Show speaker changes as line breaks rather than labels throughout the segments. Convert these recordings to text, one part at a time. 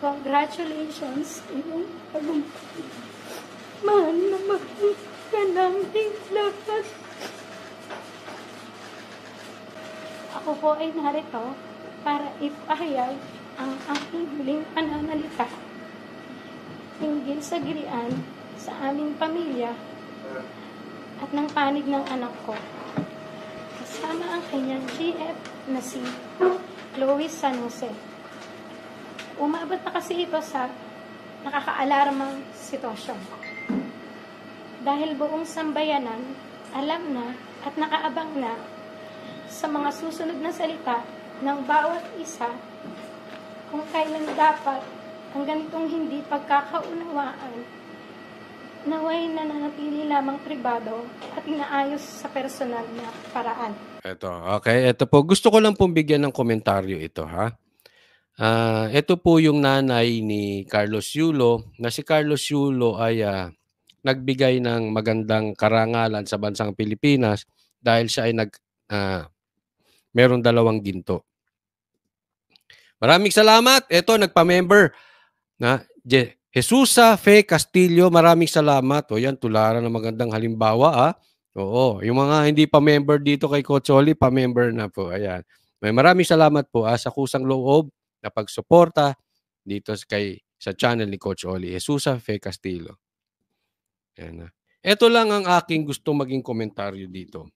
Congratulations sa iyong tagumpay. Mahal na mahal ka namin lahat. Ako po ay narito para ipahayag ang aking huling pananalita hinggil sa gilian sa aming pamilya at ng panig ng anak ko. Kasama ang kanyang GF na si Chloe San Jose. Umabot na kasi ito sa nakakaalarmang sitwasyon. Dahil buong sambayanan, alam na at nakaabang na sa mga susunod na salita ng bawat isa kung kailan dapat ang ganitong hindi pagkakaunawaan naway nananatili lamang pribado at inaayos sa personal na paraan.
Ito po. Gusto ko lang pong bigyan ng komentaryo ito, ha? Ito po yung nanay ni Carlos Yulo, na si Carlos Yulo ay nagbigay ng magandang karangalan sa bansang Pilipinas dahil siya ay meron 2 ginto. Maraming salamat. Ito, nagpa-member na Jesusa Fe Castillo, maraming salamat. O yan, tularan ng magandang halimbawa. Oo, yung mga hindi pa member dito kay Coach Oli, pa-member na po. Ayan. Maraming salamat po sa kusang loob na pagsuporta dito sa channel ni Coach Oli. Jesusa Fe Castillo. Ayan. Ito lang ang aking gusto maging komentaryo dito.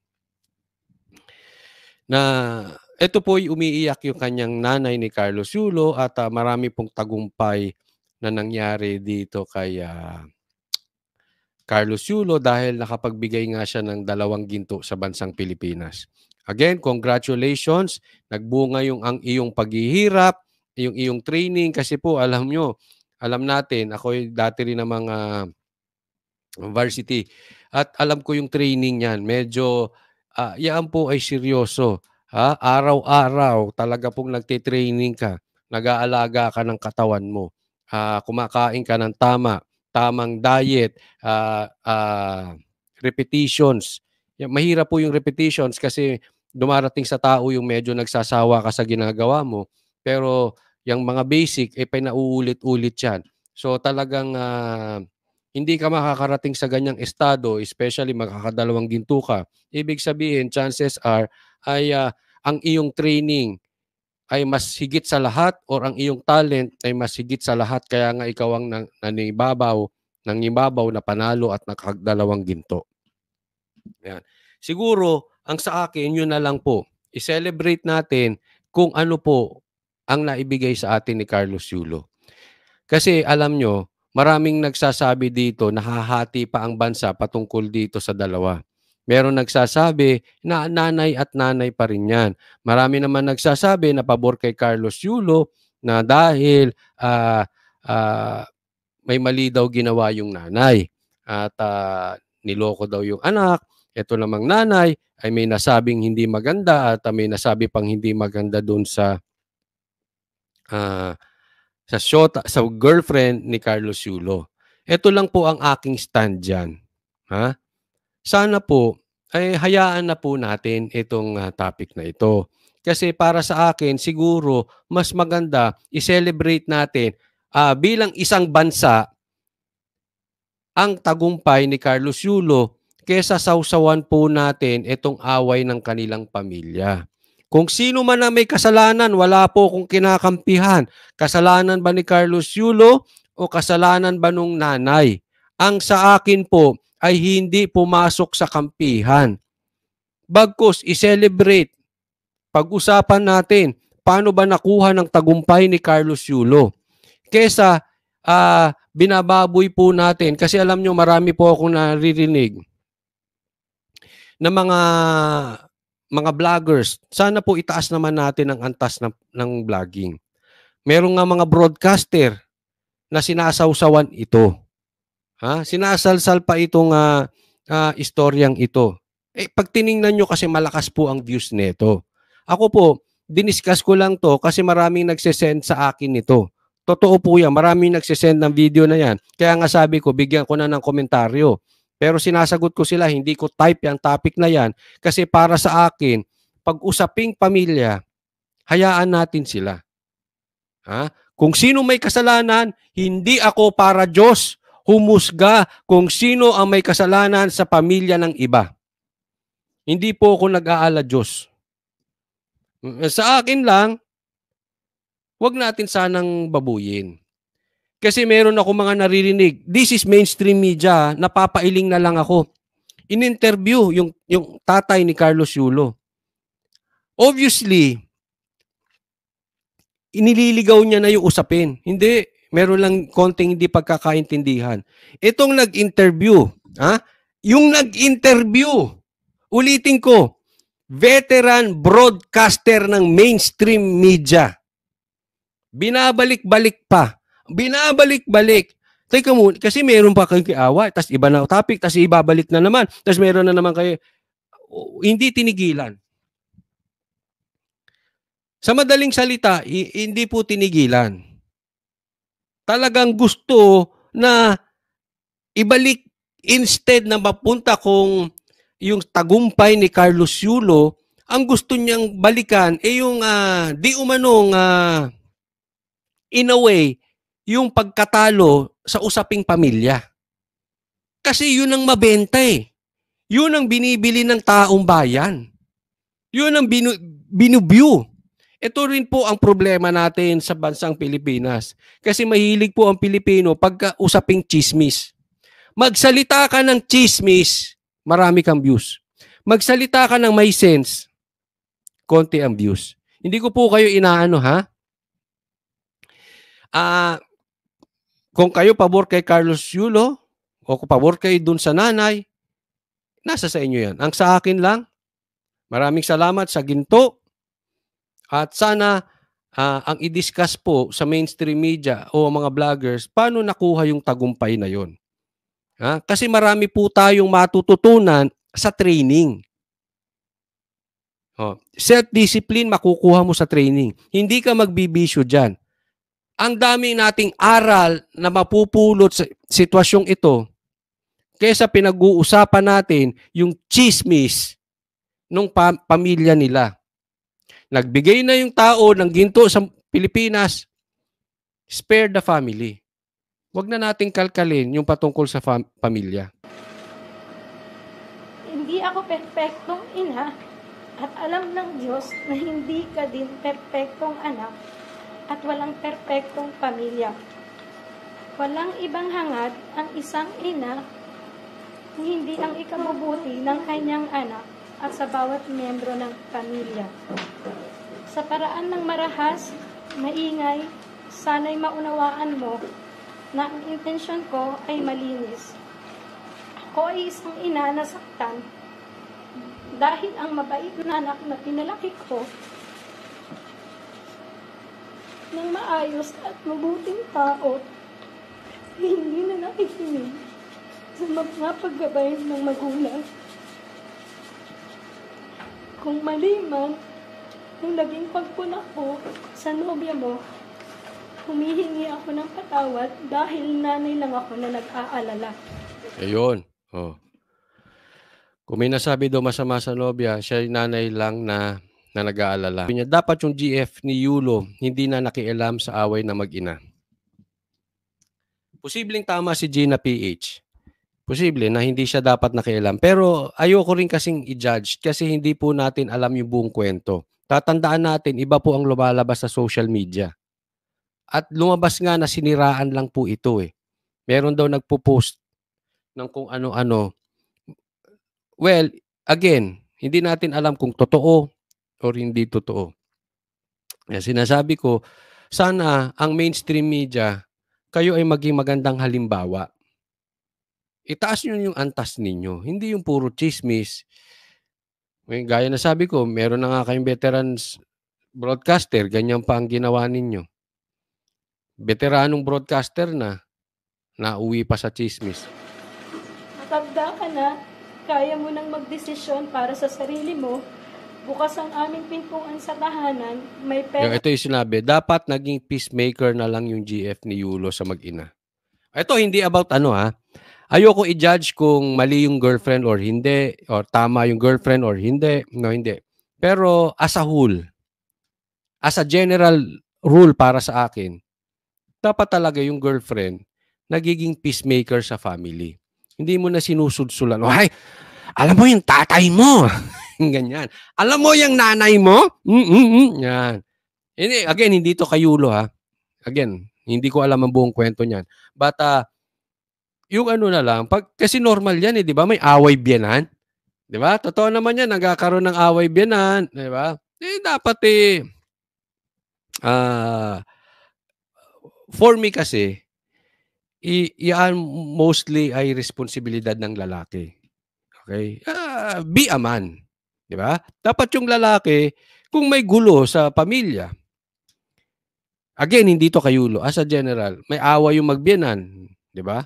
Na ito po umiiyak yung kanyang nanay ni Carlos Yulo at marami pong tagumpay na nangyari dito kay Carlos Yulo dahil nakapagbigay nga siya ng 2 ginto sa bansang Pilipinas. Again, congratulations. Nagbunga ang iyong paghihirap, yung iyong training kasi po alam natin, ako dati rin ng mga varsity at alam ko yung training niyan. Medyo yan po ay seryoso. Araw-araw talaga pong nagte-training ka. Nag-aalaga ka ng katawan mo. Kumakain ka ng tamang diet, repetitions. Mahirap po yung repetitions kasi dumarating sa tao yung medyo nagsasawa ka sa ginagawa mo. Pero yung mga basic, pinauulit-ulit yan. So talagang hindi ka makakarating sa ganyang estado, especially magkaka2 ginto ka. Ibig sabihin, chances are, ay ang iyong training ay mas higit sa lahat or ang iyong talent ay mas higit sa lahat. Kaya nga ikaw ang nangibabaw na panalo at nakaka2 ginto. Yan. Siguro, ang sa akin, yun na lang po. I-celebrate natin kung ano po ang naibigay sa atin ni Carlos Yulo. Kasi alam nyo, maraming nagsasabi dito, nahahati pa ang bansa patungkol dito sa 2. Meron nagsasabi na nanay at nanay pa rin yan. Marami naman nagsasabi na pabor kay Carlos Yulo na dahil may mali daw ginawa yung nanay. At niloko daw yung anak. Ito namang nanay ay may nasabing hindi maganda at may nasabi pang hindi maganda doon sa girlfriend ni Carlos Yulo. Ito lang po ang aking stand dyan. Sana po ay hayaan na po natin itong topic na ito. Kasi para sa akin, siguro mas maganda i-celebrate natin bilang isang bansa ang tagumpay ni Carlos Yulo kesa sausawan po natin itong away ng kanilang pamilya. Kung sino man na may kasalanan, wala po akong kinakampihan. Kasalanan ba ni Carlos Yulo o kasalanan ba nung nanay? Ang sa akin po ay hindi pumasok sa kampihan. Bagkus, i-celebrate. Pag-usapan natin, paano ba nakuha ng tagumpay ni Carlos Yulo? Kesa binababoy po natin, kasi alam nyo marami po akong naririnig na mga vloggers. Sana po itaas naman natin ang antas ng vlogging. Meron nga mga broadcaster na sinasawsawan ito. Sinasalsal pa itong istoryang ito. Pag tiningnan nyo kasi malakas po ang views nito. Ako po, diniscuss ko lang to kasi maraming nagsesend sa akin nito. Totoo po yan, maraming nagsesend ng video na yan. Kaya nga sabi ko, bigyan ko na ng komentaryo. Pero sinasagot ko sila, hindi ko type yung topic na yan. Kasi para sa akin, pag usaping pamilya, hayaan natin sila. Kung sino may kasalanan, hindi ako para Diyos humusga kung sino ang may kasalanan sa pamilya ng iba. Hindi po ako nag-aala Diyos. Sa akin lang, wag natin sanang babuyin. Kasi meron ako mga naririnig, this is mainstream media, napapailing na lang ako. In-interview yung tatay ni Carlos Yulo. Obviously, inililigaw niya na yung usapin. Hindi, meron lang konting hindi pagkakaintindihan. Itong nag-interview, yung nag-interview, ulitin ko, veteran broadcaster ng mainstream media. Binabalik-balik pa. Binabalik-balik. Teka mo, kasi meron pa kayong kiawa, tas iba na topic, tas ibabalik na naman, tas meron na naman kayo, hindi tinigilan. Sa madaling salita, hindi po tinigilan. Talagang gusto na ibalik, instead na mapunta kung yung tagumpay ni Carlos Yulo, ang gusto niyang balikan yung di umanong in a way, yung pagkatalo sa usaping pamilya. Kasi yun ang mabenta eh. Yun ang binibili ng taong bayan. Yun ang binubview. Ito rin po ang problema natin sa bansang Pilipinas. Kasi mahilig po ang Pilipino pagka usaping chismis. Magsalita ka ng chismis, marami kang views. Magsalita ka ng may sense, konti ang views. Hindi ko po kayo inaano ha. Kung kayo pabor kay Carlos Yulo o kung pabor kayo dun sa nanay, nasa sa inyo yan. Ang sa akin lang, maraming salamat sa ginto at sana ang i-discuss po sa mainstream media o mga vloggers, paano nakuha yung tagumpay na yon. Kasi marami po tayong matututunan sa training. Self-discipline makukuha mo sa training. Hindi ka magbibisyo dyan. Ang dami nating aral na mapupulot sa sitwasyong ito kaysa pinag-uusapan natin yung chismis ng pamilya nila. Nagbigay na yung tao ng ginto sa Pilipinas, spare the family. Huwag na nating kalkalin yung patungkol sa pamilya.
Hindi ako perpektong ina at alam ng Diyos na hindi ka din perpektong anak at walang perpektong pamilya. Walang ibang hangad ang isang ina kung hindi ang ikabubuti ng kanyang anak at sa bawat miyembro ng pamilya. Sa paraan ng marahas, maingay, sana'y maunawaan mo na ang intensyon ko ay malinis. Ako ay isang ina na saktan dahil ang mabait na anak na pinalaki ko ng maayos at mabuting tao, hindi na nakikinig sa mga paggabay ng magulang. Kung mali man ang naging pagpunak ko sa nobya mo, humihingi ako ng patawad dahil nanay lang ako na nag-aalala.
Ayun. Kung may nasabi daw masama sa nobya, siya yung nanay lang na nag-aalala. Dapat yung GF ni Yulo hindi na nakialam sa away na mag-ina. Posibleng tama si Gina PH. Posible na hindi siya dapat nakialam. Pero ayoko rin kasing i-judge kasi hindi po natin alam yung buong kwento. Tatandaan natin, iba po ang lumalabas sa social media. At lumabas nga na siniraan lang po ito eh. Meron daw nagpo-post ng kung ano-ano. Well, again, hindi natin alam kung totoo or hindi totoo. Kaya sinasabi ko, sana ang mainstream media, kayo ay maging magandang halimbawa. Itaas nyo yung antas ninyo. Hindi yung puro chismis. Gaya na sabi ko, meron na nga kayong veterans broadcaster, ganyan pa ang ginawa ninyo. Veteranong broadcaster na, nauwi pa sa chismis.
Matanda ka na, kaya mo nang magdesisyon para sa sarili mo, bukas ang aming pintuan sa tahanan, may pera.
Ito yung sinabi, dapat naging peacemaker na lang yung GF ni Yulo sa mag-ina. Ito hindi about ayoko i-judge kung mali yung girlfriend or hindi, or tama yung girlfriend or hindi. No, hindi. Pero as a whole, as a general rule para sa akin, dapat talaga yung girlfriend nagiging peacemaker sa family. Hindi mo na sinusudsulan, "Ay, alam mo yung tatay mo," ganyan. "Alam mo yung nanay mo?" Yan. Again, hindi 'to kayulo, ha. Again, hindi ko alam ang buong kwento niyan. But, yung ano na lang, kasi normal yan, 'di ba, may away biyenan, 'di ba? Totoo naman yan, nagkakaroon ng away biyenan, 'di ba? Dapat, ah, for me kasi, yan mostly ay responsibilidad ng lalaki, okey? Be a man, 'di ba? Dapat yung lalaki kung may gulo sa pamilya, again, hindi 'to kayulo, as a general, may away yung magbiyenan, 'di ba?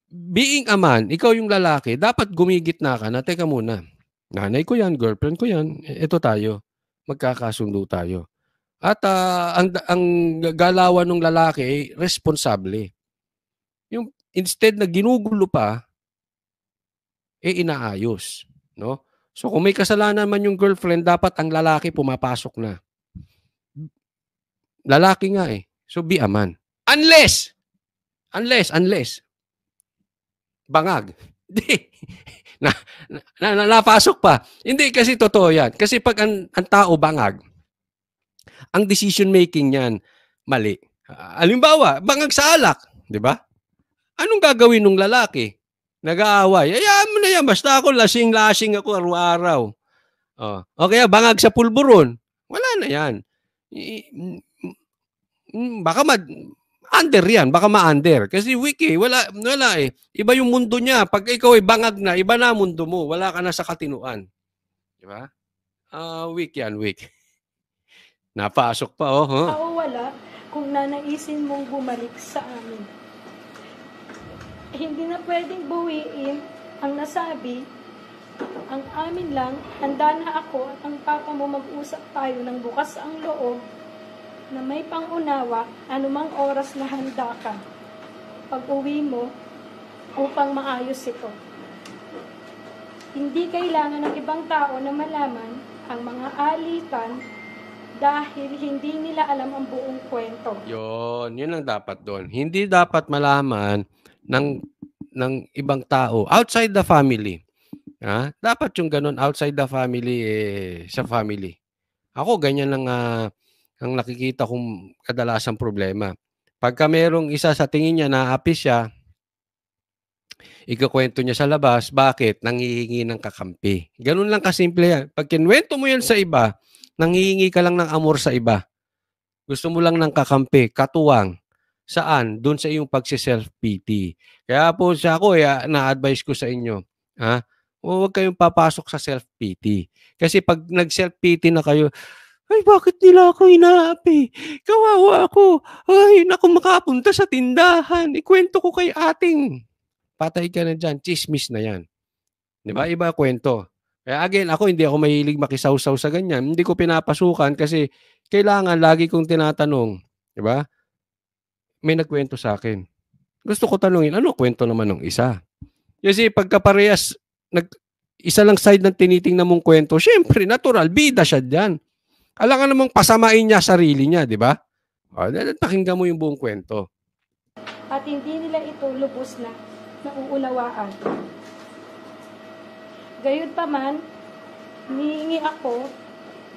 Being a man, ikaw yung lalaki, dapat gumigitna ka na, "Teka muna, nanay ko 'yan, girlfriend ko 'yan, eto tayo, magkakasundo tayo." At, ang galawan nung lalaki ay responsable. Yung instead na ginugulo pa, inaayos, 'no? So, kung may kasalanan man yung girlfriend, dapat ang lalaki pumapasok na. Lalaki nga, eh. So, be a man. Unless bangag. Hindi. Na napasok pa. Hindi, kasi totoo 'yan. Kasi 'pag ang tao bangag, ang decision making niyan mali. Halimbawa, bangag sa alak, 'di ba? Anong gagawin nung lalaki? Nag-aaway, hayaan mo na 'yan, basta ako lasing-lasing ako araw-araw. Oh, o kaya bangag sa pulburon, wala na 'yan. Baka under 'yan, baka ma-under kasi weak, eh, wala eh. Iba yung mundo niya, 'pag ikaw ay bangag na, iba na mundo mo, wala ka na sa katinuan, 'di ba? Weak 'yan, weak. Napasok pa, oh, huh?
O wala kung nanaisin mong bumalik sa amin. Hindi na pwedeng buwiin ang nasabi. Ang amin lang, handa na ako at ang papa mo mag-usap tayo ng bukas ang loob na may pangunawa anumang oras na handa ka pag-uwi mo upang maayos ito. Hindi kailangan ng ibang tao na malaman ang mga alitan dahil hindi nila alam ang buong kwento.
Yun ang dapat doon. Hindi dapat malaman ng ibang tao outside the family. Dapat yung ganun outside the family, sa family. Ako ganyan lang ang nakikita kong kadalasang problema. Pagka merong isa sa tingin niya naapi siya, ikukuwento niya sa labas, bakit? Nanghihingi ng kakampi. Ganun lang kasimple yan. Pag kinuwento mo yan sa iba, nanghihingi ka lang ng amor sa iba. Gusto mo lang ng kakampi, katuwang. Saan? Doon sa iyong pagsi-self-pity. Kaya po ako, na-advise ko sa inyo, huwag kayong papasok sa self-pity. Kasi pag nag-self-pity na kayo, "Ay, bakit nila ako inaapi? Kawawa ako. Ay, naku, makapunta sa tindahan. Ikwento ko kay ating." Patay ka na dyan. Tsismis na yan. 'Di ba? Iba kwento. Kaya again, hindi ako mahilig makisawsaw sa ganyan. Hindi ko pinapasukan kasi kailangan lagi kong tinatanong. 'Di ba? May nagkwento sa akin. Gusto ko tanungin, ano kwento naman ng isa? Kasi pagka parehas, isa lang side ng tinitingnan mong kwento, syempre, natural, bida siya dyan. Alangan namang pasamain niya sarili niya, di ba? Pakinggan mo yung buong kwento.
At hindi nila ito lubos na nauunawaan. Gayunpaman, hihingi ako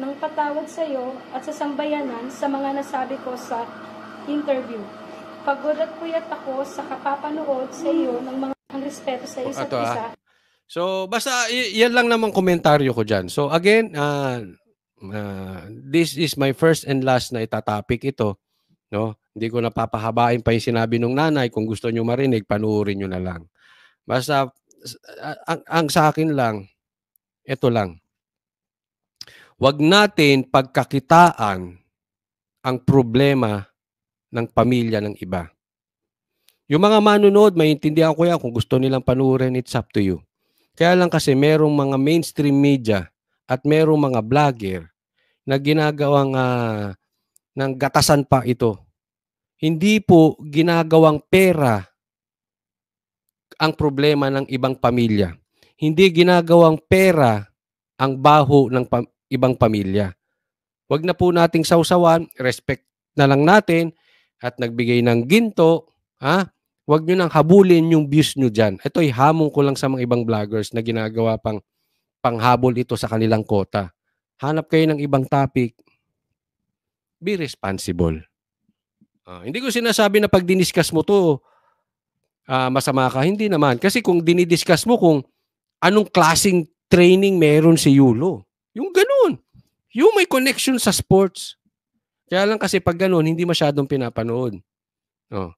ng patawad sa iyo at sa sambayanan sa mga nasabi ko sa interview. Pagod at puyat ako sa kapapanood sa iyo ng mga respeto sa isa't isa.
So, basta yan lang naman komentaryo ko dyan. So, again, this is my first and last na itatopic ito. No? Hindi ko napapahabain pa yung sinabi ng nanay. Kung gusto nyo marinig, panuorin nyo na lang. Basta, ang sa akin lang, ito lang. Huwag natin pagkakitaan ang problema ng pamilya ng iba. Yung mga manunood, maintindihan ko yan. Kung gusto nilang panuorin, it's up to you. Kaya lang kasi merong mga mainstream media at merong mga vlogger na ginagawang ng gatasan pa ito. Hindi po ginagawang pera ang problema ng ibang pamilya. Hindi ginagawang pera ang baho ng ibang pamilya. Huwag na po nating sausawan, na lang natin at nagbigay ng ginto, ha? Huwag niyo nang habulin yung views niyo diyan. Ito'y hamon ko lang sa mga ibang vloggers na ginagawa panghabol ito sa kanilang quota. Hanap kayo ng ibang topic, be responsible. Hindi ko sinasabi na 'pag diniscuss mo 'to, masama ka, hindi naman. Kasi kung dinidiscuss mo kung anong klaseng training meron si Yulo, yung gano'n. Yung may connection sa sports. Kaya lang kasi 'pag gano'n hindi masyadong pinapanood. Oh,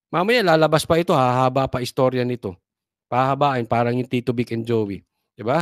mamaya lalabas pa ito, hahaba pa istorya nito. Pahahabain parang yung Tito Vic and Joey, 'di ba?